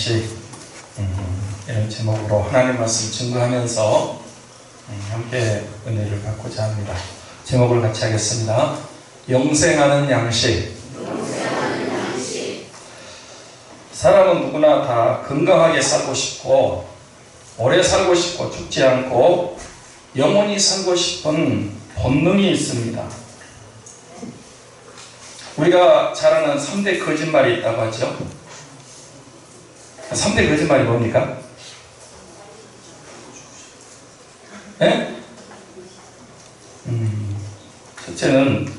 양식, 이런 제목으로 하나님 말씀 증거하면서 함께 은혜를 받고자 합니다. 제목을 같이 하겠습니다. 영생하는 양식. 사람은 누구나 다 건강하게 살고 싶고 오래 살고 싶고 죽지 않고 영원히 살고 싶은 본능이 있습니다. 우리가 잘 아는 3대 거짓말이 있다고 하죠. 3대 거짓말이 뭡니까? 네? 첫째는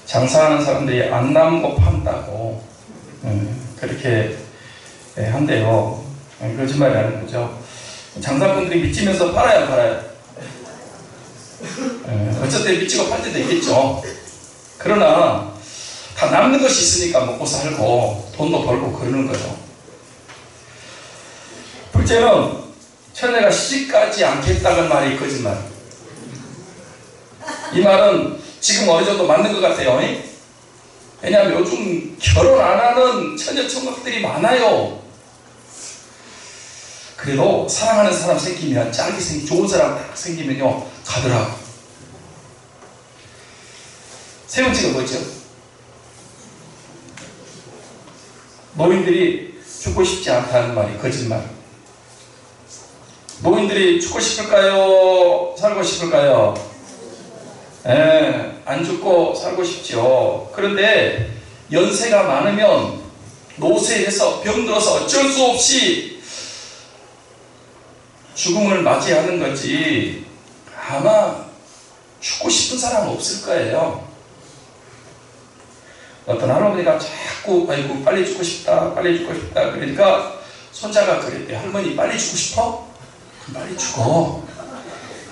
장사하는 사람들이 안 남은 거 판다고 그렇게 한대요. 거짓말이라는 거죠. 장사꾼들이 미치면서 팔아요. 어쨌든 미치고 팔 때도 있겠죠. 그러나 다 남는 것이 있으니까 먹고 살고 돈도 벌고 그러는 거죠. 둘째는 처녀가 시집가지 않겠다는 말이 거짓말. 이 말은 지금 어느 정도 맞는 것 같아요. 왜냐하면 요즘 결혼 안 하는 처녀 총각들이 많아요. 그래도 사랑하는 사람 생기면, 짝이 생기면, 좋은 사람 딱 생기면요 가더라고. 세 번째가 뭐죠? 노인들이 죽고 싶지 않다는 말이 거짓말. 노인들이 죽고 싶을까요? 살고 싶을까요? 안 죽고 살고 싶죠. 그런데 연세가 많으면 노쇠해서 병들어서 어쩔 수 없이 죽음을 맞이하는 거지 아마 죽고 싶은 사람은 없을 거예요. 어떤 할머니가 자꾸 아이고 빨리 죽고 싶다 그러니까 손자가 그랬대요. 할머니 빨리 죽고 싶어? 빨리 죽어.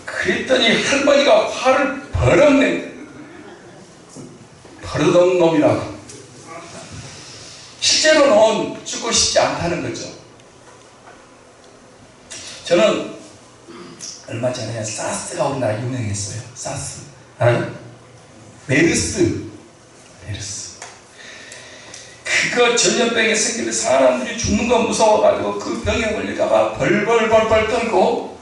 그랬더니 할머니가 화를 버럭 낸 버릇없는 놈이라고. 실제로는 죽고 싶지 않다는 거죠. 저는 얼마 전에 사스가 우리나라 유명했어요. 사스 알아요? 메르스. 그거 전염병에 생기는 사람들이 죽는 거 무서워가지고 그 병에 걸릴까봐 벌벌 떨고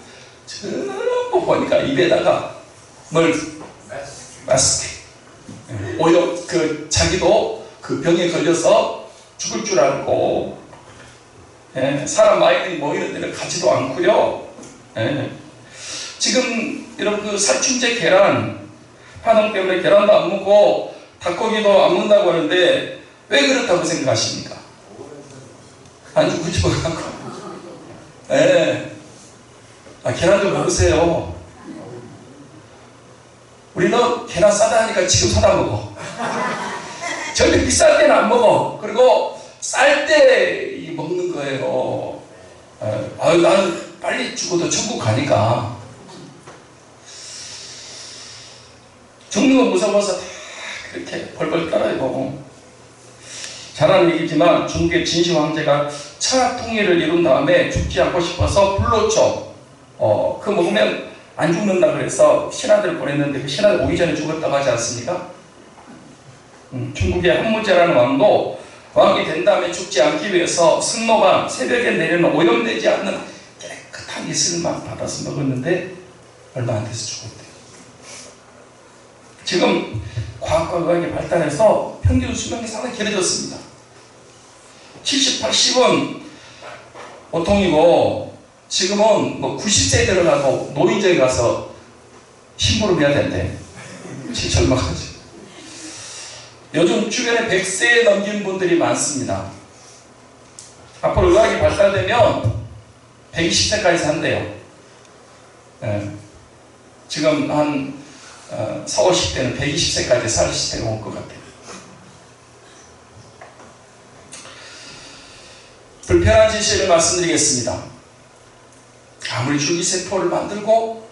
전부 보니까 입에다가 마스크. 오히려 자기도 그 병에 걸려서 죽을 줄 알고 사람 많이 모이는 데는 가지도 않고요. 지금 여러분 그 살충제 계란 파동 때문에 계란도 안 먹고 닭고기도 안 먹는다고 하는데 왜 그렇다고 생각하십니까? 안 죽고 싶어갖고. 계란 좀 먹으세요. 우리는 계란 싸다 하니까 지금 사다 먹어. 절대 비쌀 때는 안 먹어. 그리고 쌀 때 먹는 거예요. 나는 빨리 죽어도 천국 가니까. 죽는 거 무서워서 다 그렇게 벌벌 떨어요. 잘 아는 얘기지만 중국의 진시 황제가 차 통일을 이룬 다음에 죽지 않고 싶어서 불로초 그거 먹으면 안 죽는다 그래서 신하들을 보냈는데 그 신하들 오기 전에 죽었다고 하지 않습니까? 중국의 한무제라는 왕도 왕이 된 다음에 죽지 않기 위해서 승로밤 새벽에 내리는 오염되지 않는 깨끗한 이슬만 받아서 먹었는데 얼마 안 돼서 죽었대요. 지금 과학과 의학이 발달해서 평균 수명이 상당히 길어졌습니다. 70, 80은 보통이고 지금은 90세에 들어가고 노인정에 가서 심부름 해야 된대. 제일 젊어가지고. 요즘 주변에 100세 넘긴 분들이 많습니다. 앞으로 의학이 발달되면 120세까지 산대요. 지금 한 40, 50대는 120세까지 살 시대가 올 것 같아요. 불편한 진실을 말씀드리겠습니다. 아무리 줄기세포를 만들고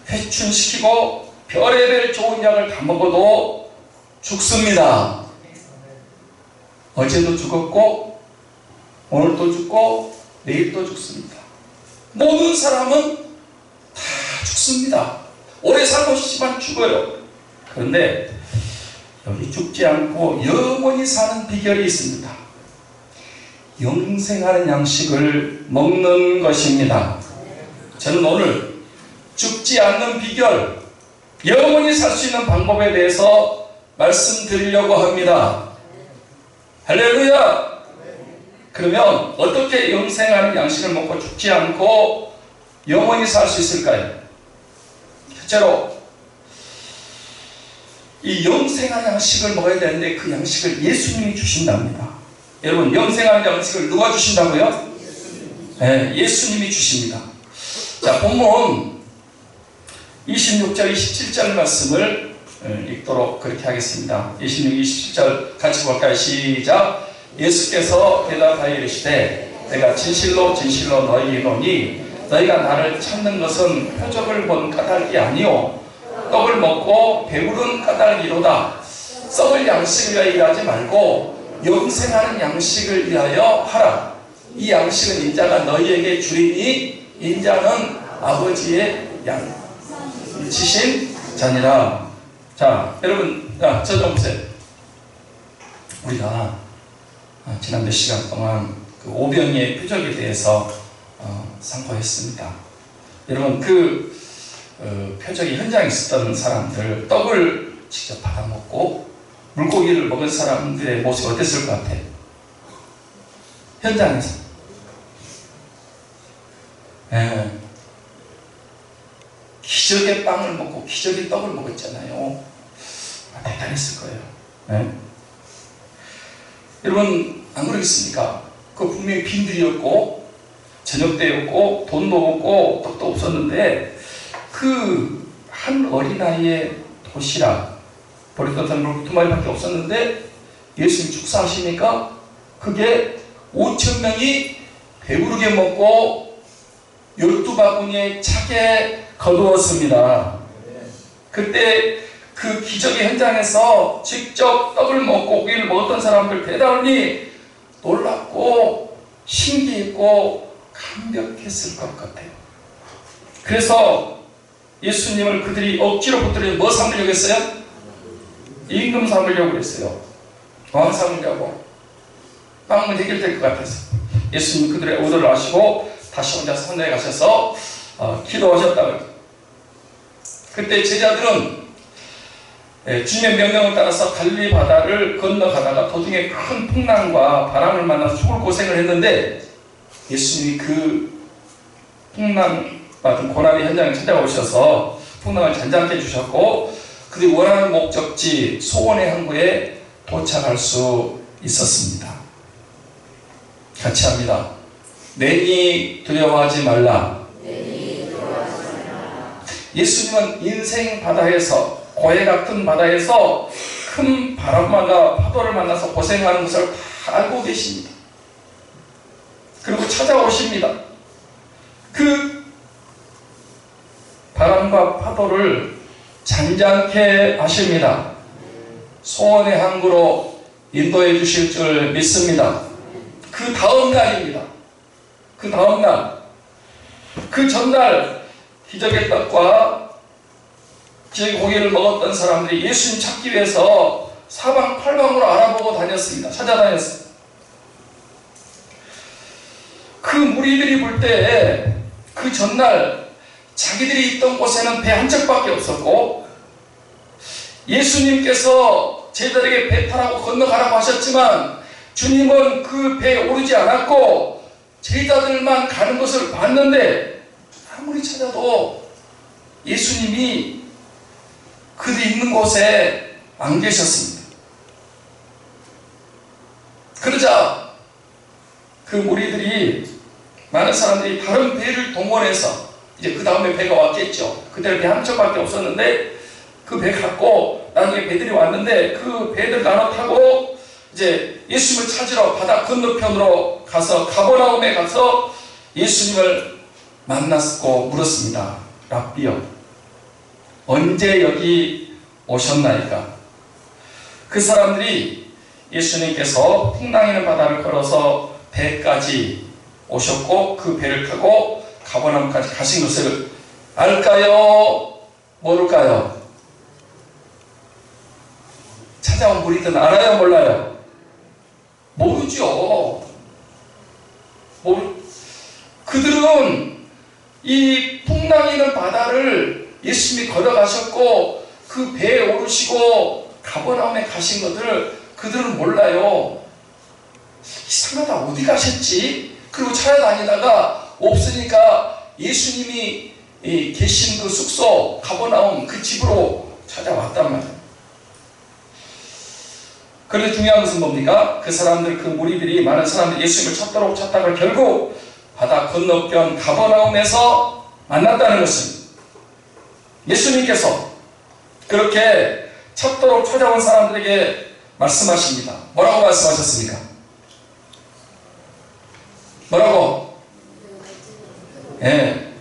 회춘시키고 별의별 좋은 약을 다 먹어도 죽습니다. 어제도 죽었고 오늘도 죽고 내일도 죽습니다. 모든 사람은 다 죽습니다. 오래 살고 싶지만 죽어요. 그런데 여기 죽지 않고 영원히 사는 비결이 있습니다. 영생하는 양식을 먹는 것입니다. 저는 오늘 죽지 않는 비결, 영원히 살 수 있는 방법에 대해서 말씀드리려고 합니다. 할렐루야! 그러면 어떻게 영생하는 양식을 먹고 죽지 않고 영원히 살 수 있을까요? 첫째로 이 영생한 양식을 먹어야 되는데 그 양식을 예수님이 주신답니다. 여러분, 영생한 양식을 누가 주신다고요? 네, 예수님이 주십니다. 자, 본문 26절, 27절 말씀을 읽도록 그렇게 하겠습니다. 26, 27절 같이 볼까요? 시작. 예수께서 대답하여 이르시되 내가 진실로 진실로 너희에게 이르노니 너희가 나를 찾는 것은 표적을 본 까닭이 아니요 떡을 먹고 배부른 까닭이로다. 썩을 양식을 위하여 일하지 말고 영생하는 양식을 위하여 하라. 이 양식은 인자가 너희에게 주리니 인자는 아버지의 양이신 자니라. 자, 여러분, 저 좀 보세요. 우리가 지난 몇 시간 동안 그 오병이의 표적에 대해서 상고했습니다. 여러분, 그 표적이 현장에 있었던 사람들, 떡을 직접 받아먹고 물고기를 먹은 사람들의 모습이 어땠을 것 같아요? 현장에서. 기적의 빵을 먹고 기적의 떡을 먹었잖아요. 대단했을 거예요. 여러분, 안 그러겠습니까? 그 분명히 빈들이었고 저녁 때였고 돈도 없고 떡도 없었는데 그 한 어린아이의 도시락 버릇같은 물 2마리밖에 없었는데 예수님 축사하시니까 그게 5,000명이 배부르게 먹고 12바구니에 차게 거두었습니다. 그때 그 기적의 현장에서 직접 떡을 먹고 고기를 먹었던 사람들 대단히 놀랍고 신기했고 감격했을 것 같아요. 그래서 예수님을 그들이 억지로 붙들려 뭐 삼으려고 했어요? 임금 삼으려고 했어요. 왕 삼으려고. 빵은 해결될 것 같아서 예수님 그들의 의도를 아시고 다시 혼자 산에 가셔서 기도하셨다고. 그때 제자들은 주님의 명령을 따라서 갈릴리 바다를 건너가다가 도중에 큰 풍랑과 바람을 만나서 죽을 고생을 했는데 예수님이 그 풍랑 같은 고난의 현장에 찾아오셔서 풍랑을 잔잔케 해주셨고 그들이 원하는 목적지 소원의 항구에 도착할 수 있었습니다. 같이 합니다. 내니 두려워하지 말라. 예수님은 인생 바다에서, 고해 같은 바다에서 큰 바람과 파도를 만나서 고생하는 것을 다 알고 계십니다. 그리고 찾아오십니다. 그 바람과 파도를 잔잔케 하십니다. 소원의 항구로 인도해 주실 줄 믿습니다. 그 다음 날입니다. 그 다음 날, 그 전날 기적의 떡과 기적의 고기를 먹었던 사람들이 예수님 찾기 위해서 사방팔방으로 알아보고 다녔습니다. 찾아다녔습니다. 그 무리들이 볼 때 그 전날 자기들이 있던 곳에는 배 한 척밖에 없었고 예수님께서 제자들에게 배 타라고 건너가라고 하셨지만 주님은 그 배에 오르지 않았고 제자들만 가는 것을 봤는데 아무리 찾아도 예수님이 그들이 있는 곳에 안 계셨습니다. 그러자 그 무리들이 많은 사람들이 다른 배를 동원해서 이제 그 다음에 배가 왔겠죠. 그때는 배 한 척밖에 없었는데 그 배 갖고 나중에 배들이 왔는데 그 배들 나눠 타고 이제 예수님을 찾으러 바다 건너편으로 가서 가버나움에 가서 예수님을 만났고 물었습니다. 랍비요, 언제 여기 오셨나이까? 그 사람들이 예수님께서 풍랑이는 바다를 걸어서 배까지 오셨고 그 배를 타고 가버나움까지 가신 것을 알까요? 모를까요? 찾아온 무리들은 알아요? 몰라요? 모르죠. 그들은 이 풍랑이는 바다를 예수님이 걸어가셨고 그 배에 오르시고 가버나움에 가신 것들을 그들은 몰라요. 이상하다, 어디 가셨지? 그리고 찾아다니다가 없으니까 예수님이 계신 그 숙소 가버나움 그 집으로 찾아왔단 말이에요. 그런데 중요한 것은 뭡니까? 그 사람들, 그 무리들이, 많은 사람들이 예수님을 찾도록 찾다가 결국 바다 건너편 가버나움에서 만났다는 것은 예수님께서 그렇게 찾도록 찾아온 사람들에게 말씀하십니다. 뭐라고 말씀하셨습니까? 뭐라고? 예.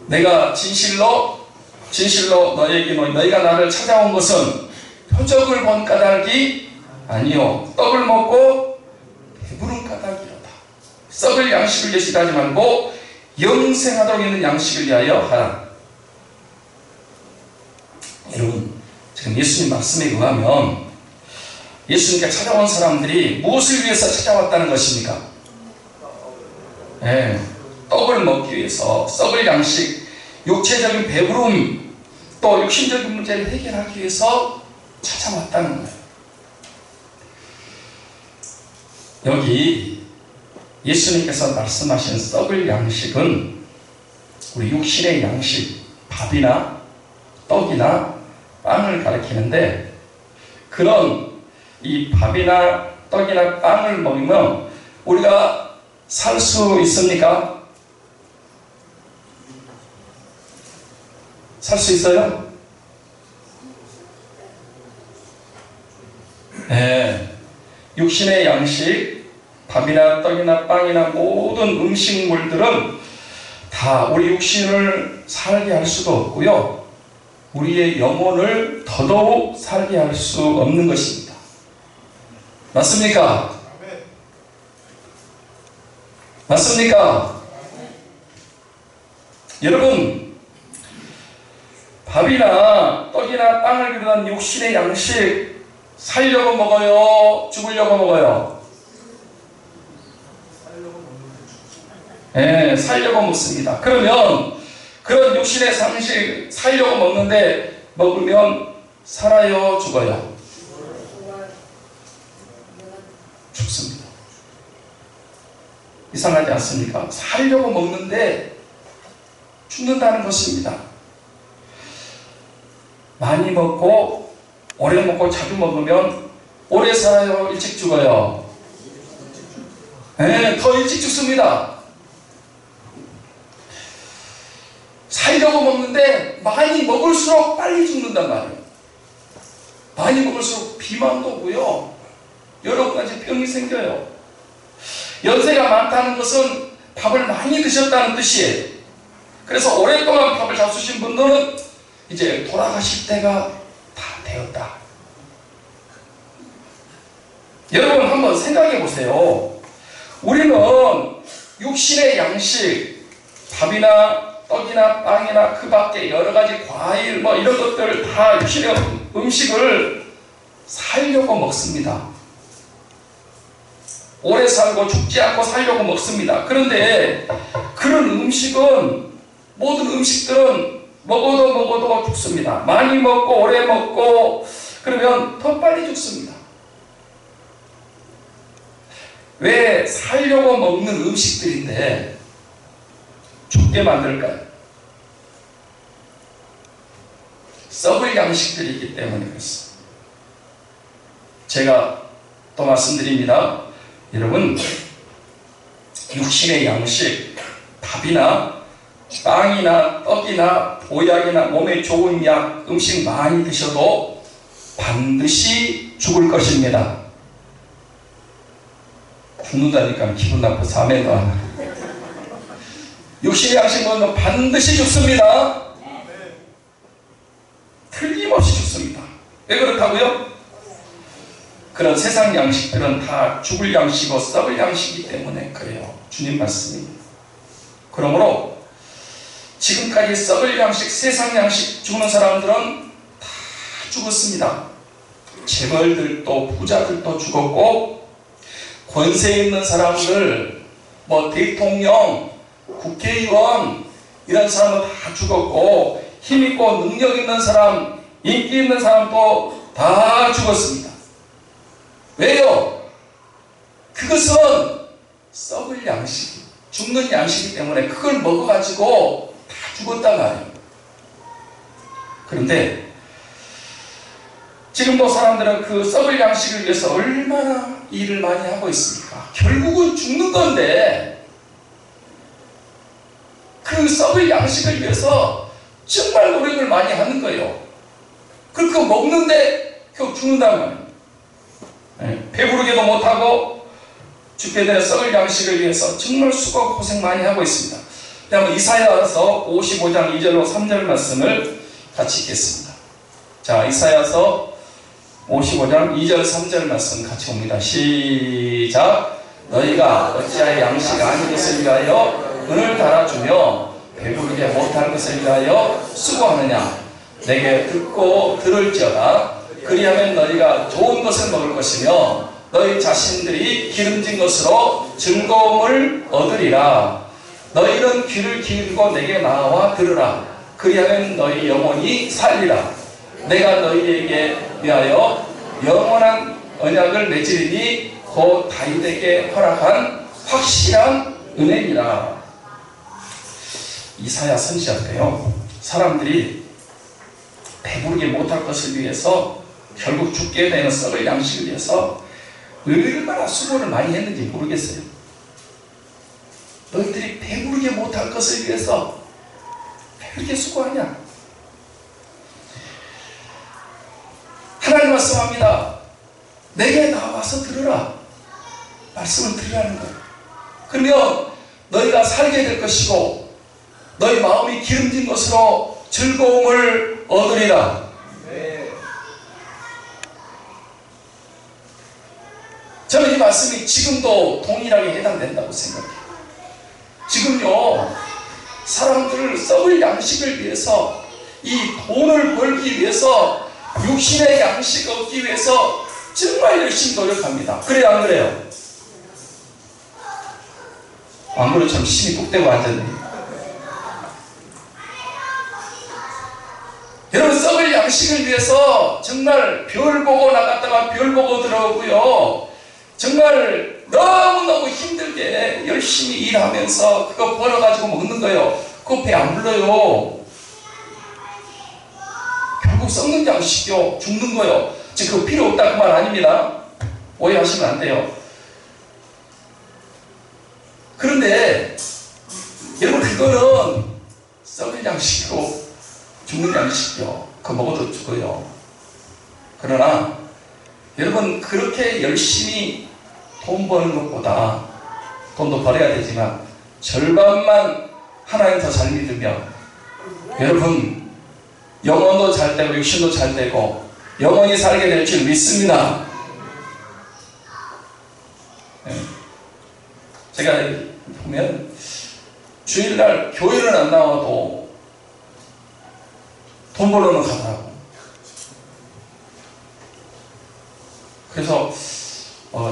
내가 진실로 너희에게 이르노니 너희가 나를 찾아온 것은 표적을 본 까닭이 아니요 떡을 먹고 배부른 까닭이로다. 썩을 양식을 위해서 하지 말고 영생하도록 있는 양식을 위하여 하라. 여러분, 지금 예수님 말씀에 의하면 예수님께 찾아온 사람들이 무엇을 위해서 찾아왔다는 것입니까? 네, 떡을 먹기 위해서, 썩을 양식, 육체적인 배부름, 또 육신적인 문제를 해결하기 위해서 찾아왔다는 거예요. 여기 예수님께서 말씀하신 썩을 양식은 우리 육신의 양식, 밥이나 떡이나 빵을 가리키는데, 그런 이 밥이나 떡이나 빵을 먹으면 우리가 살 수 있습니까? 살 수 있어요? 네. 육신의 양식, 밥이나 떡이나 빵이나 모든 음식물들은 다 우리 육신을 살게 할 수도 없고요, 우리의 영혼을 더더욱 살게 할 수 없는 것입니다. 맞습니까? 맞습니까? 여러분, 밥이나 떡이나 빵을 비롯한 육신의 양식 살려고 먹어요? 죽으려고 먹어요? 네, 살려고 먹습니다. 그러면 그런 육신의 상식 살려고 먹으면 살아요? 죽어요? 죽습니다. 이상하지 않습니까? 살려고 먹는데 죽는다는 것입니다. 많이 먹고 오래 먹고 자주 먹으면 오래 살아요? 일찍 죽어요? 네, 더 일찍 죽습니다. 살려고 먹는데 많이 먹을수록 빨리 죽는단 말이에요. 많이 먹을수록 비만도 오고요, 여러 가지 병이 생겨요. 연세가 많다는 것은 밥을 많이 드셨다는 뜻이에요. 그래서 오랫동안 밥을 잡수신 분들은 이제 돌아가실 때가 다 되었다. 여러분, 한번 생각해 보세요. 우리는 육신의 양식, 밥이나 떡이나 빵이나 그 밖에 여러 가지 과일 이런 것들 다 육신의 음식을 살려고 먹습니다. 오래 살고 죽지 않고 살려고 먹습니다. 그런데 그런 음식은, 모든 음식들은 먹어도 죽습니다. 많이 먹고 오래 먹고 그러면 더 빨리 죽습니다. 왜? 살려고 먹는 음식들인데 죽게 만들까요? 썩을 양식들이기 때문에 그렇습니다. 제가 또 말씀드립니다. 여러분, 육신의 양식, 밥이나 빵이나 떡이나 보약이나 몸에 좋은 약, 음식 많이 드셔도 반드시 죽을 것입니다. 죽는다니까 기분 나빠서 아멘도 안 해요. 육신의 양식 먹으면 반드시 죽습니다. 틀림없이 죽습니다. 왜 그렇다고요? 그런 세상 양식들은 다 죽을 양식이고 썩을 양식이기 때문에 그래요. 주님 말씀입니다. 그러므로 지금까지 썩을 양식, 세상 양식 죽는 사람들은 다 죽었습니다. 재벌들도 부자들도 죽었고 권세 있는 사람들, 뭐 대통령, 국회의원 이런 사람은 다 죽었고 힘있고 능력 있는 사람, 인기 있는 사람도 다 죽었습니다. 왜요? 그것은 썩을 양식, 죽는 양식이기 때문에 그걸 먹어가지고 다 죽었단 말이에요. 그런데 지금도 사람들은 그 썩을 양식을 위해서 얼마나 일을 많이 하고 있습니까? 결국은 죽는 건데 그 썩을 양식을 위해서 정말 노력을 많이 하는 거예요. 그거 먹는데 결국 죽는단 말이에요. 배부르게도 못하고 죽게 되는 썩을 양식을 위해서 정말 수고 고생 많이 하고 있습니다. 한번 이사야서 55장 2절로 3절 말씀을 같이 읽겠습니다. 자, 이사야서 55장 2절 3절 말씀 같이 봅니다. 시작. 너희가 어찌하여 양식 아닌 것을 위하여 은을 달아주며 배부르게 못할 것을 위하여 수고하느냐. 내게 듣고 들을지어다. 그리하면 너희가 좋은 것을 먹을 것이며 너희 자신들이 기름진 것으로 즐거움을 얻으리라. 너희는 귀를 기울이고 내게 나와 들으라. 그리하면 너희 영혼이 살리라. 내가 너희에게 위하여 영원한 언약을 맺으리니 곧 다윗에게 허락한 확실한 은혜니라. 이사야 선지자 때요, 사람들이 배부르게 못할 것을 위해서 결국 죽게 되는 썩을 양식을 위해서 얼마나 수고를 많이 했는지 모르겠어요. 너희들이 배부르게 못할 것을 위해서 왜 그렇게 수고하냐? 하나님 말씀합니다. 내게 나와서 들으라. 말씀을 들으라는 거예요. 그러면 너희가 살게 될 것이고 너희 마음이 기름진 것으로 즐거움을 얻으리라. 저는 이 말씀이 지금도 동일하게 해당된다고 생각해요. 지금요, 사람들을 썩을 양식을 위해서, 이 돈을 벌기 위해서, 육신의 양식 얻기 위해서 정말 열심히 노력합니다. 그래요, 안 그래요? 안 그래도 참 힘이 뚝 떼고 앉았네. 여러분, 썩을 양식을 위해서 정말 별 보고 나갔다가 별 보고 들어오고요, 정말 너무너무 힘들게 열심히 일하면서 그거 벌어가지고 먹는 거예요. 그거 배 안 불러요. 결국 썩는 양식이요, 죽는 거요. 지금 그거 필요 없다 그 말 아닙니다. 오해하시면 안 돼요. 그런데 여러분, 그거는 썩을 양식이고 죽는 양식이요. 그거 먹어도 죽어요. 그러나 여러분, 그렇게 열심히 돈 버는 것보다, 돈도 벌어야 되지만 절반만 하나님 더 잘 믿으면 여러분 영혼도 잘 되고 육신도 잘 되고 영원히 살게 될 줄 믿습니다. 제가 보면 주일날 교회는 안 나와도 돈 벌러는 가더라고. 그래서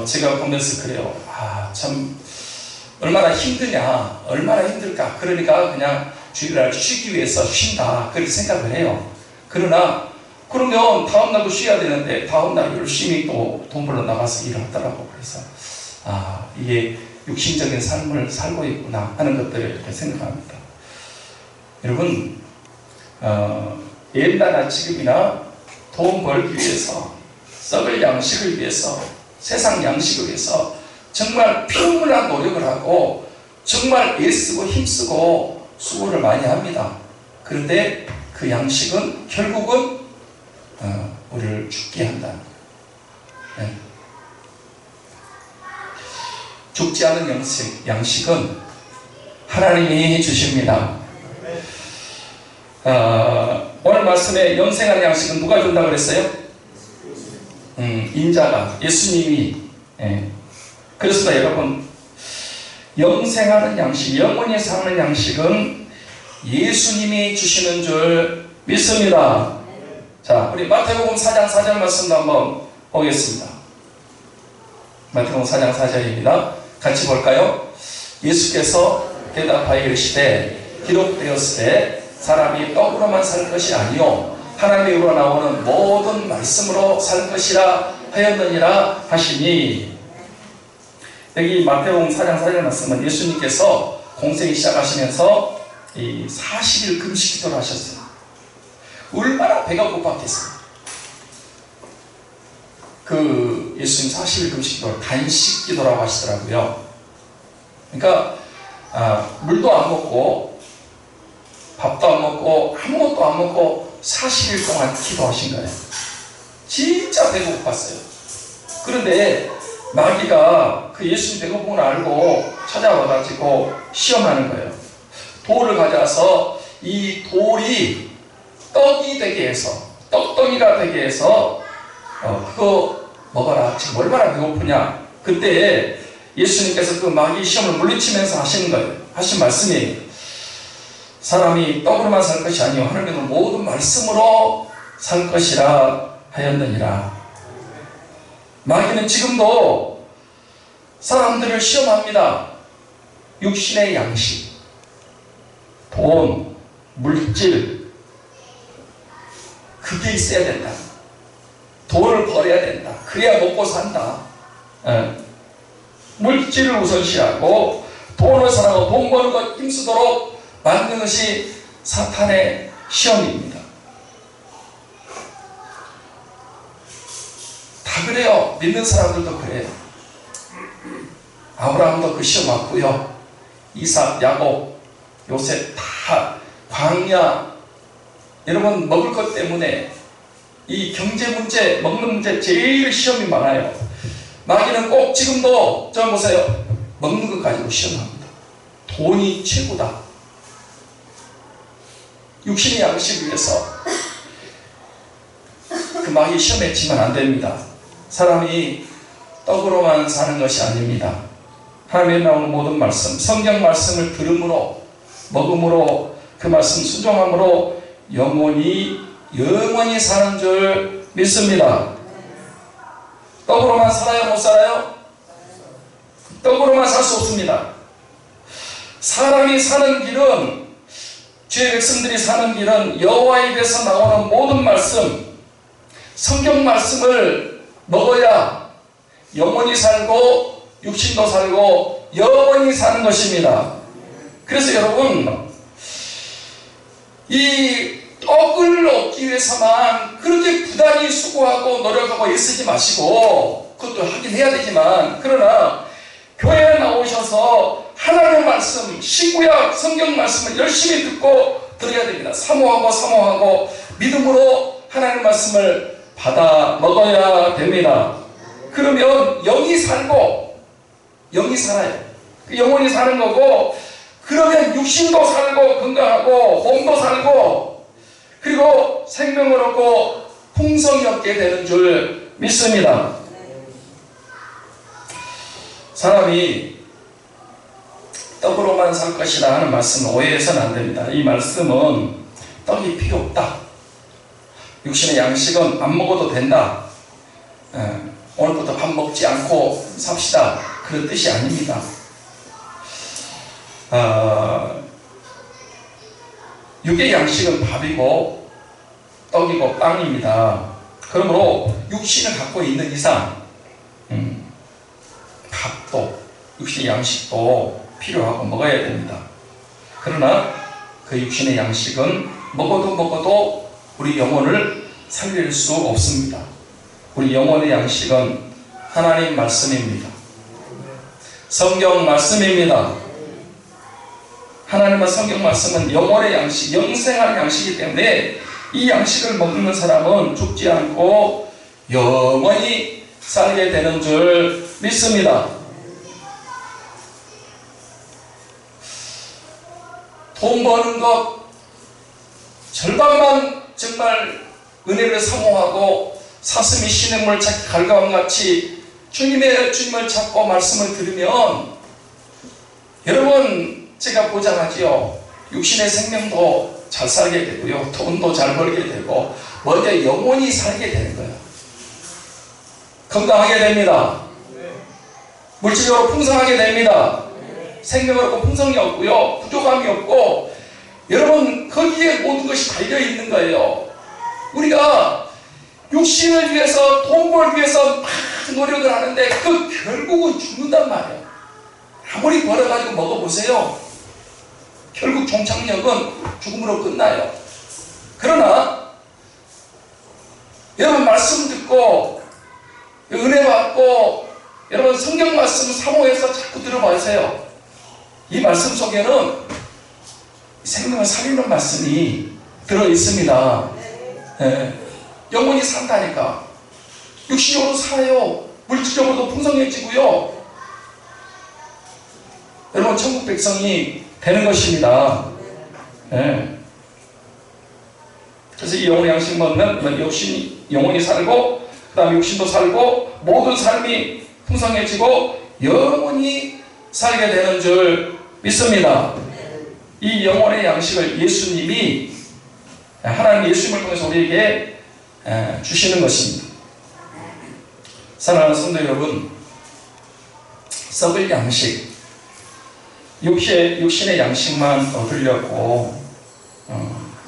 제가 보면서 그래요. 참 얼마나 힘드냐, 얼마나 힘들까. 그러니까 그냥 주일날 쉬기 위해서 쉰다, 그렇게 생각을 해요. 그러나 그러면 다음날도 쉬어야 되는데 다음날 열심히 또 돈 벌러 나가서 일을 하더라고. 그래서 이게 육신적인 삶을 살고 있구나 하는 것들을 이렇게 생각합니다. 여러분, 옛날나 지금이나 돈 벌기 위해서, 썩을 양식을 위해서, 세상 양식을 위해서 정말 피눈물난 노력을 하고 정말 애쓰고 힘쓰고 수고를 많이 합니다. 그런데 그 양식은 결국은 우리를 죽게 한다는 거예요. 네. 죽지 않은 양식은 하나님이 주십니다. 오늘 말씀에 영생한 양식은 누가 준다고 그랬어요? 인자가, 예수님이. 그렇습니다. 여러분, 영생하는 양식, 영원히 사는 양식은 예수님이 주시는 줄 믿습니다. 자, 우리 마태복음 4장 4절 말씀도 한번 보겠습니다. 마태복음 4장 4절입니다. 같이 볼까요? 예수께서 대답하여 이르시되 기록되었을 때 사람이 떡으로만 살 것이 아니요 하나님의 입으로 나오는 모든 말씀으로 살 것이라 하였느니라 하시니, 여기 마태복음 4장 4절에 말씀은 예수님께서 공생이 시작하시면서 이 40일 금식 기도를 하셨어요. 얼마나 배가 고팠겠어요. 그 예수님 40일 금식 기도를 단식 기도라고 하시더라고요. 그러니까 물도 안 먹고 밥도 안 먹고 아무것도 안 먹고 40일 동안 기도하신 거예요. 진짜 배가 고팠어요. 그런데 마귀가 그 예수님 배고픈 걸 알고 찾아와가지고 시험하는 거예요. 돌을 가져와서 이 돌이 떡이 되게 해서, 떡덩이가 되게 해서 그거 먹어라. 지금 얼마나 배고프냐. 그때 예수님께서 그 마귀 시험을 물리치면서 하시는 거예요. 하신 말씀이 사람이 떡으로만 살 것이 아니요 하나님의 모든 말씀으로 살 것이라 하였느니라. 마귀는 지금도 사람들을 시험합니다. 육신의 양식, 돈, 물질, 그게 있어야 된다. 돈을 벌어야 된다. 그래야 먹고 산다. 물질을 우선시하고 돈을 사랑하고 돈 버는 것 힘쓰도록 만드는 것이 사탄의 시험입니다. 다 그래요. 믿는 사람들도 그래요. 아브라함도 그 시험 왔고요. 이삭, 야곱, 요셉 다 광야. 여러분 먹을 것 때문에 이 경제 문제, 먹는 문제 제일 시험이 많아요. 마귀는 꼭 지금도 저 보세요. 먹는 것 가지고 시험합니다. 돈이 최고다. 육신의 양식을 위해서 그 마귀 시험에 치면 안 됩니다. 사람이 떡으로만 사는 것이 아닙니다. 하나님의 나오는 모든 말씀, 성경 말씀을 들음으로, 먹음으로, 그 말씀 순종함으로 영원히 사는 줄 믿습니다. 떡으로만 살아요? 못 살아요? 떡으로만 살 수 없습니다. 사람이 사는 길은, 주의 백성들이 사는 길은 여호와에 대해서 나오는 모든 말씀, 성경 말씀을 먹어야 영원히 살고 육신도 살고 영원히 사는 것입니다. 그래서 여러분, 이 떡을 얻기 위해서만 그렇게 부단히 수고하고 노력하고 애쓰지 마시고, 그것도 하긴 해야 되지만, 그러나 교회에 나오셔서 하나님의 말씀, 신구약 성경 말씀을 열심히 듣고 들어야 됩니다. 사모하고 믿음으로 하나님의 말씀을 받아 먹어야 됩니다. 그러면 영이 살고, 영이 살아요. 영혼이 사는 거고, 그러면 육신도 살고 건강하고 몸도 살고, 그리고 생명을 얻고 풍성이 얻게 되는 줄 믿습니다. 사람이 떡으로만 살 것이라 하는 말씀은 오해해서는 안 됩니다. 이 말씀은 떡이 필요 없다. 육신의 양식은 안 먹어도 된다. 오늘부터 밥 먹지 않고 삽시다. 그런 뜻이 아닙니다. 육의 양식은 밥이고 떡이고 빵입니다. 그러므로 육신을 갖고 있는 이상 밥도 육신의 양식도 필요하고 먹어야 됩니다. 그러나 그 육신의 양식은 먹어도 우리 영혼을 살릴 수 없습니다. 우리 영혼의 양식은 하나님 말씀입니다. 성경 말씀입니다. 하나님의 성경 말씀은 영혼의 양식, 영생하는 양식이기 때문에 이 양식을 먹는 사람은 죽지 않고 영원히 살게 되는 줄 믿습니다. 돈 버는 것 절반만 정말 은혜를 사모하고 사슴이 시냇물 찾기 갈감같이 주님을 찾고 말씀을 들으면, 여러분 제가 보장하지요. 육신의 생명도 잘 살게 되고요, 돈도 잘 벌게 되고, 먼저 영원히 살게 되는 거예요. 건강하게 됩니다. 물질적으로 풍성하게 됩니다. 생명이 없고 풍성이 없고요. 부족함이 없고 여러분 거기에 모든 것이 달려있는 거예요. 우리가 육신을 위해서 돈 벌기 위해서 막 노력을 하는데 그 결국은 죽는단 말이에요. 아무리 벌어가지고 먹어보세요. 결국 종착역은 죽음으로 끝나요. 그러나 여러분 말씀 듣고 은혜 받고 여러분 성경 말씀 사모해서 자꾸 들어보세요. 이 말씀 속에는 생명을 살리는 말씀이 들어있습니다. 네. 영혼이 산다니까. 육신적으로 살아요. 물질적으로도 풍성해지고요. 여러분 천국 백성이 되는 것입니다. 네. 그래서 이 영혼의 양식 먹으면 영혼이 살고 그 다음에 육신도 살고 모든 삶이 풍성해지고 영원히 살게 되는 줄 믿습니다. 이 영혼의 양식을 예수님이 하나님 예수님을 통해서 우리에게 주시는 것입니다. 사랑하는 성도 여러분, 썩을 양식, 육신의 양식만 얻으려고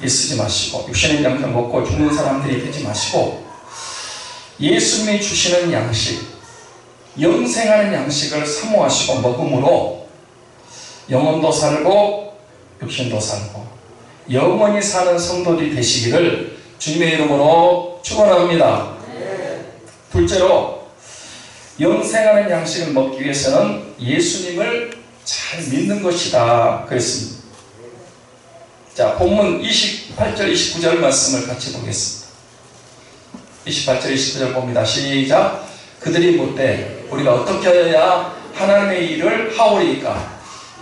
애쓰지 마시고 육신의 양식 먹고 죽는 사람들이 되지 마시고 예수님이 주시는 양식, 영생하는 양식을 사모하시고 먹음으로 영혼도 살고 육신도 살고 영원히 사는 성도들이 되시기를 주님의 이름으로 축원합니다. 둘째로 영생하는 양식을 먹기 위해서는 예수님을 잘 믿는 것이다 그랬습니다. 자, 본문 28절 29절 말씀을 같이 보겠습니다. 28절 29절 봅니다. 시작. 그들이 묻되 우리가 어떻게 하여야 하나님의 일을 하오리이까?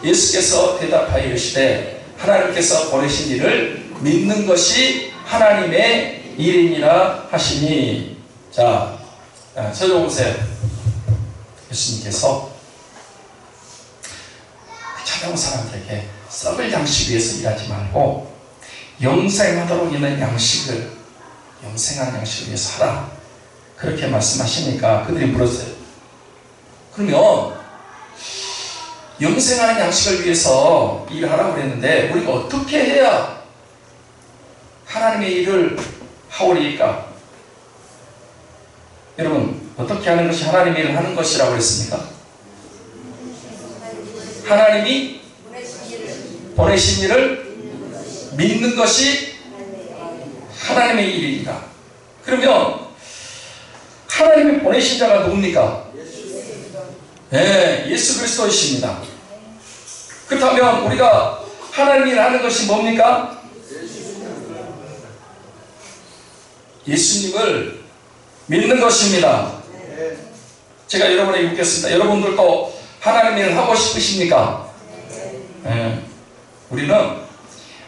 예수께서 대답하여 이르시되 하나님께서 보내신 일을 믿는 것이 하나님의 일이니라 하시니. 자, 찾아보세요. 예수님께서 찾아온 사람들에게 썩을 양식 위해서 일하지 말고 영생하도록 있는 양식을, 영생하는 양식을 위해서 하라, 그렇게 말씀하시니까 그들이 물었어요. 그러면 영생하는 양식을 위해서 일하라고 그랬는데 우리가 어떻게 해야 하나님의 일을 하오리까? 여러분, 어떻게 하는 것이 하나님의 일을 하는 것이라고 그랬습니까? 하나님이 보내신 일을 믿는 것이 하나님의 일이니까. 그러면 하나님이 보내신 자가 누굽니까? 네, 예수 그리스도이십니다. 그렇다면 우리가 하나님의 일을 하는 것이 뭡니까? 예수님을 믿는 것입니다. 제가 여러분에게 묻겠습니다. 여러분들도 하나님의 일을 하고 싶으십니까? 네. 우리는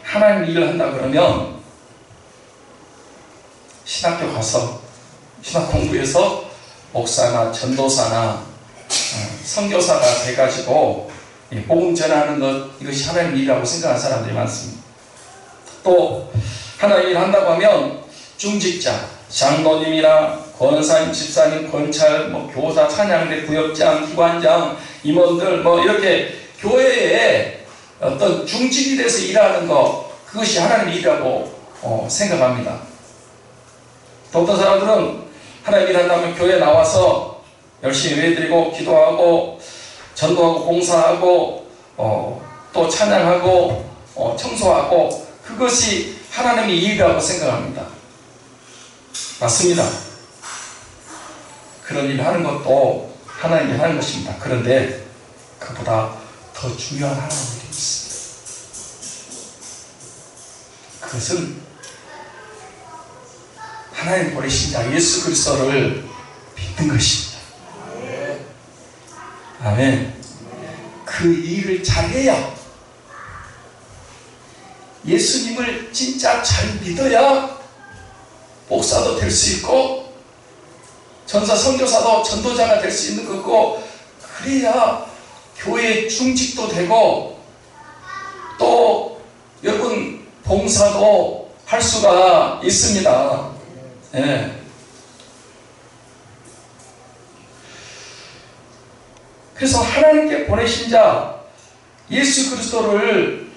하나님 일을 한다 그러면 신학교 가서 신학 공부해서 목사나 전도사나 선교사가 돼가지고 복음 전하는 것, 이것이 하나님 일이라고 생각하는 사람들이 많습니다. 또 하나님 일을 한다고 하면 중직자, 장로님이나 권사님, 집사님, 권찰, 교사, 찬양대, 구역장, 기관장, 임원들 이렇게 교회에 어떤 중직이 돼서 일하는 것, 그것이 하나님 일이라고 생각합니다. 또 어떤 사람들은 하나님 일한다면 교회에 나와서 열심히 예배드리고 기도하고 전도하고 봉사하고 또 찬양하고 청소하고, 그것이 하나님의 일이라고 생각합니다. 맞습니다. 그런 일을 하는 것도 하나님이 하는 것입니다. 그런데 그보다 더 중요한 하나님의 일이 있습니다. 그것은 하나님 보내신 자 예수 그리스도를 믿는 것입니다. 아멘. 그 일을 잘해야, 예수님을 진짜 잘 믿어야 목사도 될 수 있고 전사 선교사도 전도자가 될 수 있는 거고, 그래야 교회 중직도 되고 또 여러분 봉사도 할 수가 있습니다. 예. 그래서 하나님께 보내신 자 예수 그리스도를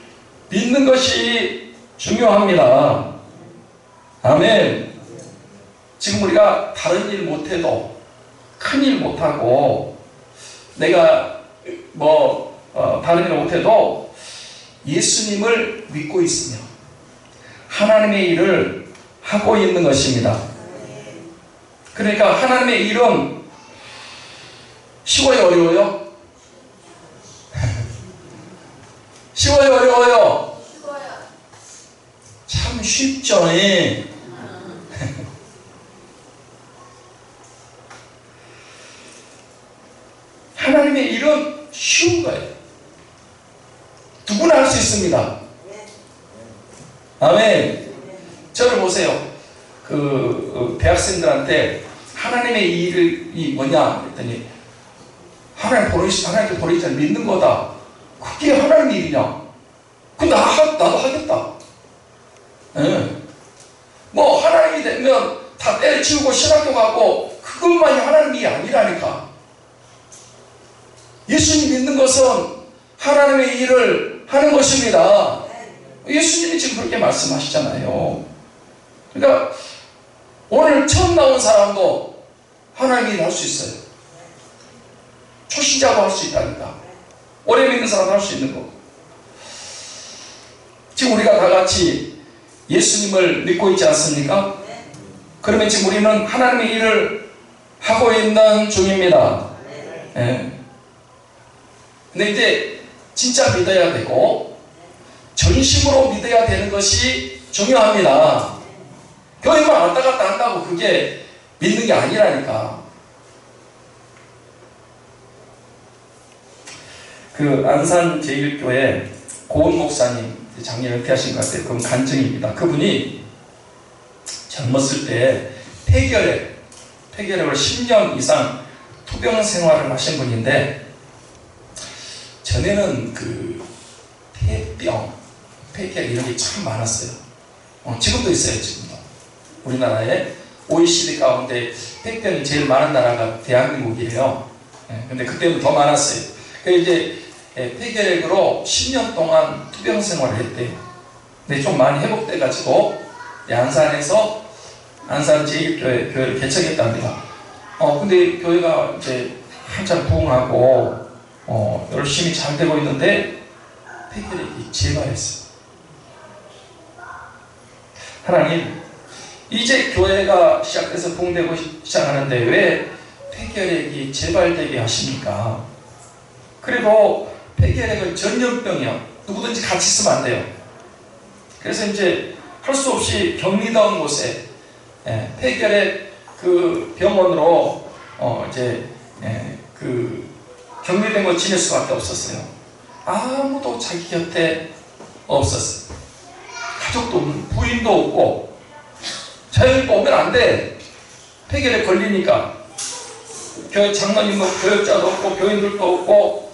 믿는 것이 중요합니다. 아멘. 지금 우리가 다른 일 못해도, 큰 일 못하고, 내가 다른 일 못해도 예수님을 믿고 있으며 하나님의 일을 하고 있는 것입니다. 그러니까 하나님의 일은 쉬워요, 어려워요? 쉬워요, 어려워요? 참 쉽죠. 하나님의 일은 쉬운 거예요. 누구나 할 수 있습니다. 아멘. 저를 보세요. 대학생들한테 하나님의 일이 뭐냐 했더니 하나님께 보내지 믿는 거다. 그게 하나님의 일이냐? 그럼 나도 하겠다. 네. 하나님이 되면 다 때려치우고 신학교 가고 그것만이 하나님이 아니라니까. 예수님 믿는 것은 하나님의 일을 하는 것입니다. 예수님이 지금 그렇게 말씀하시잖아요. 그러니까 오늘 처음 나온 사람도 하나님의 일을 할 수 있어요. 초신자도 할 수 있다니까. 오래 믿는 사람도 할 수 있는 거고. 지금 우리가 다 같이 예수님을 믿고 있지 않습니까? 그러면 지금 우리는 하나님의 일을 하고 있는 중입니다. 네. 근데 이제 진짜 믿어야 되고 전심으로 믿어야 되는 것이 중요합니다. 교회만 왔다 갔다 한다고 그게 믿는 게 아니라니까. 안산 제1교회 고은 목사님, 작년에 은퇴하신 것 같아요. 그건 간증입니다. 그분이 젊었을 때 폐결핵을 10년 이상 투병 생활을 하신 분인데, 전에는 폐결 이런 게 참 많았어요. 지금도 있어요, 지금도. 우리나라에 OECD 가운데 폐병이 제일 많은 나라가 대한민국이에요. 근데 그때는 더 많았어요. 그래서 이제 폐결핵으로 10년 동안 투병 생활을 했대요. 근데 좀 많이 회복돼가지고 안산에서 안산 제1교회를 개척했답니다. 근데 교회가 이제 한참 부흥하고 열심히 잘 되고 있는데 폐결핵이 재발했어요. 하나님, 이제 교회가 시작돼서 부흥되고 시작하는데 왜 폐결핵이 재발되게 하십니까? 그리고 폐결핵은 전염병이요. 누구든지 같이 있으면 안 돼요. 그래서 이제 할 수 없이 격리다운 곳에 폐결핵 병원으로 격리된 거 지낼 수밖에 없었어요. 아무도 자기 곁에 없었어요. 가족도 없는, 부인도 없고, 자연도 오면 안 돼. 폐결핵 걸리니까. 교회 장로님도 교역자도 없고, 교인들도 없고,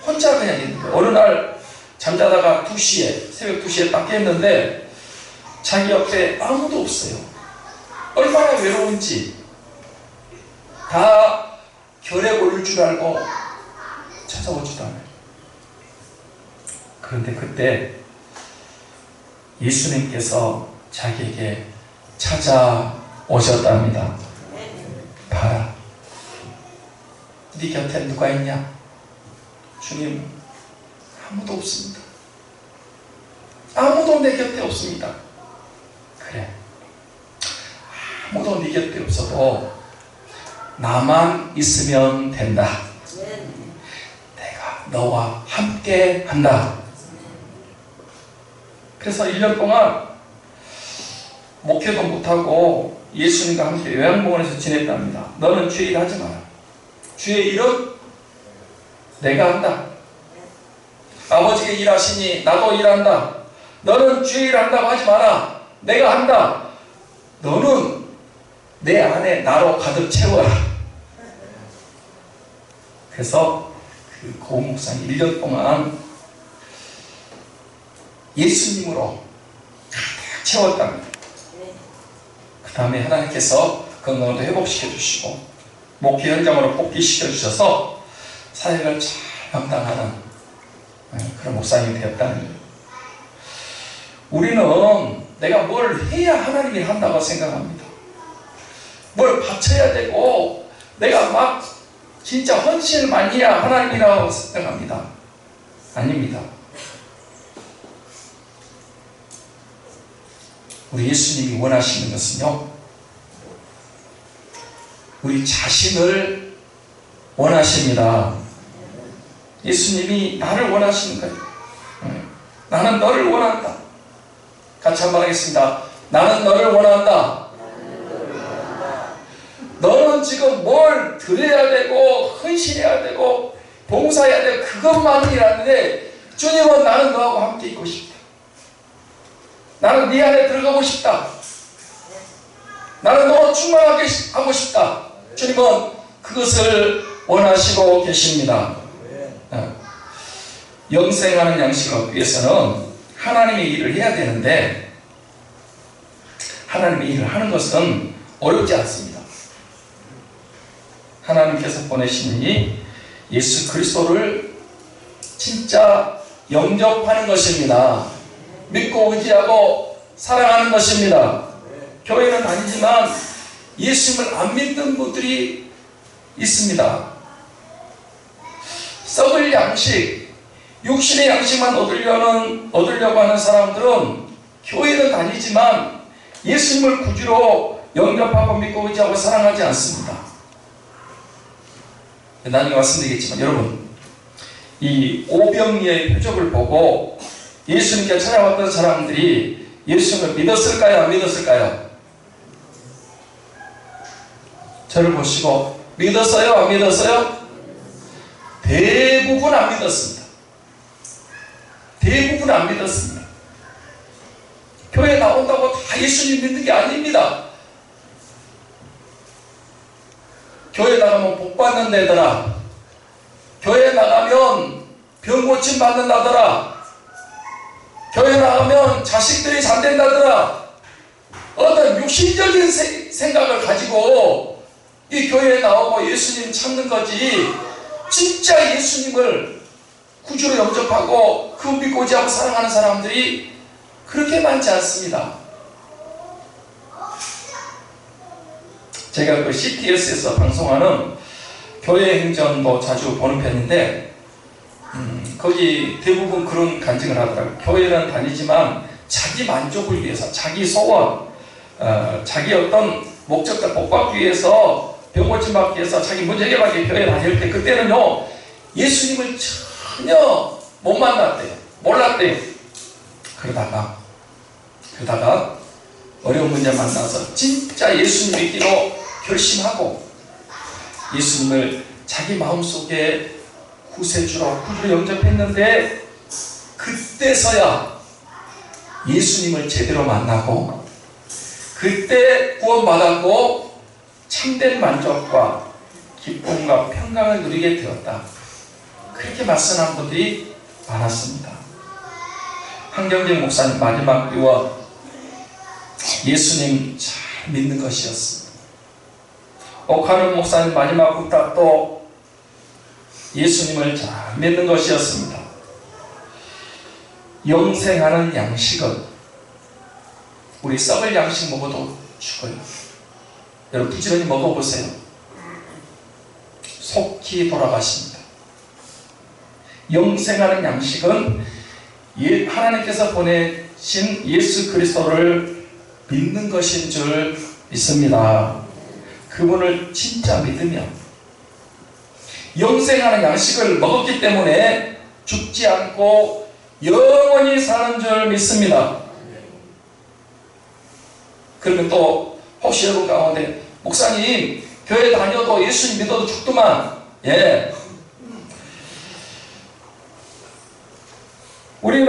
혼자 그냥 있는 거예요. 어느 날 잠자다가 새벽 2시에 딱 깼는데, 자기 옆에 아무도 없어요. 얼마나 외로운지. 다 결핵 올릴 줄 알고 찾아오지도 않아요. 그런데 그때 예수님께서 자기에게 찾아오셨답니다. 봐라, 네 곁에 누가 있냐? 주님, 아무도 없습니다. 아무도 내 곁에 없습니다. 그래, 아무도 네 곁에 없어도 나만 있으면 된다. 내가 너와 함께 한다. 그래서 1년 동안 목회도 못하고 예수님과 함께 요양병원에서 지냈답니다. 너는 주의 일 하지 마라. 주의 일은 내가 한다. 아버지가 일하시니 나도 일한다. 너는 주의 일 한다고 하지 마라. 내가 한다. 너는 내 안에 나로 가득 채워라. 그래서 고은 목사님 1년 동안 예수님으로 가득 채웠답니다. 그 다음에 하나님께서 건강도 회복시켜 주시고 목회 현장으로 복귀시켜 주셔서 사역을 잘 감당하는 그런 목사님이 되었다는 거예요. 우리는 내가 뭘 해야 하나님이 한다고 생각합니다. 뭘 바쳐야 되고 내가 막 진짜 헌신을 많이 해야 하나님이라고 생각합니다. 아닙니다. 우리 예수님이 원하시는 것은요, 우리 자신을 원하십니다. 예수님이 나를 원하시는 거예요. 나는 너를 원한다. 같이 한번 하겠습니다. 나는 너를 원한다. 너는 지금 뭘 드려야 되고 헌신해야 되고 봉사해야 되고 그것만이라는데, 주님은 나는 너하고 함께 있고 싶다. 나는 네 안에 들어가고 싶다. 나는 너로 충만하게 하고 싶다. 주님은 그것을 원하시고 계십니다. 영생하는 양식을 얻기 위해서는 하나님의 일을 해야 되는데, 하나님의 일을 하는 것은 어렵지 않습니다. 하나님께서 보내신 이 예수 그리스도를 진짜 영접하는 것입니다. 믿고 의지하고 사랑하는 것입니다. 교회는 다니지만 예수님을 안 믿는 분들이 있습니다. 썩을 양식, 육신의 양식만 얻으려고 하는 사람들은 교회는 다니지만 예수님을 구주로 영접하고 믿고 의지하고 사랑하지 않습니다. 나중에 말씀드리겠지만, 여러분, 이 오병이의 표적을 보고 예수님께 찾아왔던 사람들이 예수님을 믿었을까요? 안 믿었을까요? 저를 보시고 믿었어요? 안 믿었어요? 대부분 안 믿었습니다. 대부분 안 믿었습니다. 교회 나온다고 다 예수님 믿는 게 아닙니다. 교회 나가면 복 받는 데더라. 교회 나가면 병 고침 받는다더라. 교회 나가면 자식들이 잘 된다더라. 어떤 육신적인 생각을 가지고 이 교회에 나오고 예수님 찾는 거지, 진짜 예수님을 구주로 영접하고 그 믿고 의지하고 사랑하는 사람들이 그렇게 많지 않습니다. 제가 그 CTS에서 방송하는 교회 행전도 자주 보는 편인데, 거기 대부분 그런 간증을 하더라고요. 교회는 다니지만 자기 만족을 위해서, 자기 소원, 자기 어떤 목적과 복받기 위해서, 병고침 받기 위해서, 자기 문제 해결하기 위해 교회 다닐 때, 그때는요 예수님을 전혀 못 만났대요. 몰랐대요. 그러다가 어려운 문제 만나서 진짜 예수님 믿기로 결심하고 예수님을 자기 마음속에 구세주로 구주로 영접했는데, 그때서야 예수님을 제대로 만나고 그때 구원받았고 참된 만족과 기쁨과 평강을 누리게 되었다. 그렇게 말씀한 분들이 많았습니다. 한경재 목사님 마지막 유언, 예수님 잘 믿는 것이었습니다. 옥하는 목사님 마지막 부탁도 예수님을 잘 믿는 것이었습니다. 영생하는 양식은 우리 썩을 양식 먹어도 죽어요. 여러분 부지런히 먹어보세요. 속히 돌아가십니다. 영생하는 양식은 하나님께서 보내신 예수 그리스도를 믿는 것인 줄 믿습니다. 그분을 진짜 믿으면 영생하는 양식을 먹었기 때문에 죽지 않고 영원히 사는 줄 믿습니다. 그러면 또 혹시 여러분 가운데, 목사님 교회 다녀도 예수님 믿어도 죽더만, 예, 우리는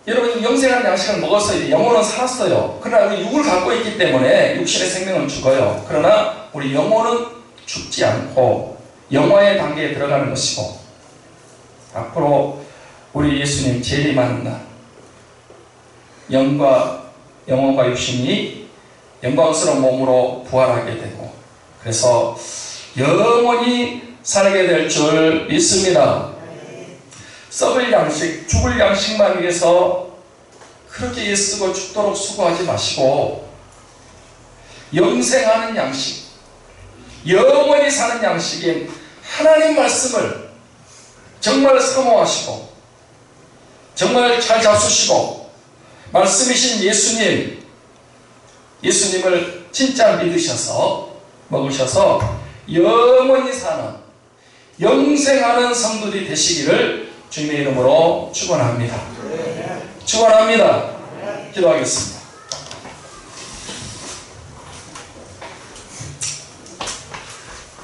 여러분 영생하는 양식을 먹었어요. 영혼은 살았어요. 그러나 우리 육을 갖고 있기 때문에 육신의 생명은 죽어요. 그러나 우리 영혼은 죽지 않고 영화의 단계에 들어가는 것이고, 앞으로 우리 예수님 재림하는 날 영혼과 육신이 영광스러운 몸으로 부활하게 되고, 그래서 영원히 살게 될 줄 믿습니다. 썩을 양식, 죽을 양식만 위해서 그렇게 애쓰고 죽도록 수고하지 마시고 영생하는 양식, 영원히 사는 양식인 하나님 말씀을 정말 사모하시고 정말 잘 잡수시고 말씀이신 예수님을 진짜 믿으셔서 먹으셔서 영원히 사는 영생하는 성도들이 되시기를 주님의 이름으로 축원합니다. 축원합니다. 기도하겠습니다.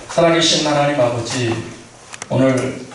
살아계신 하나님 아버지, 오늘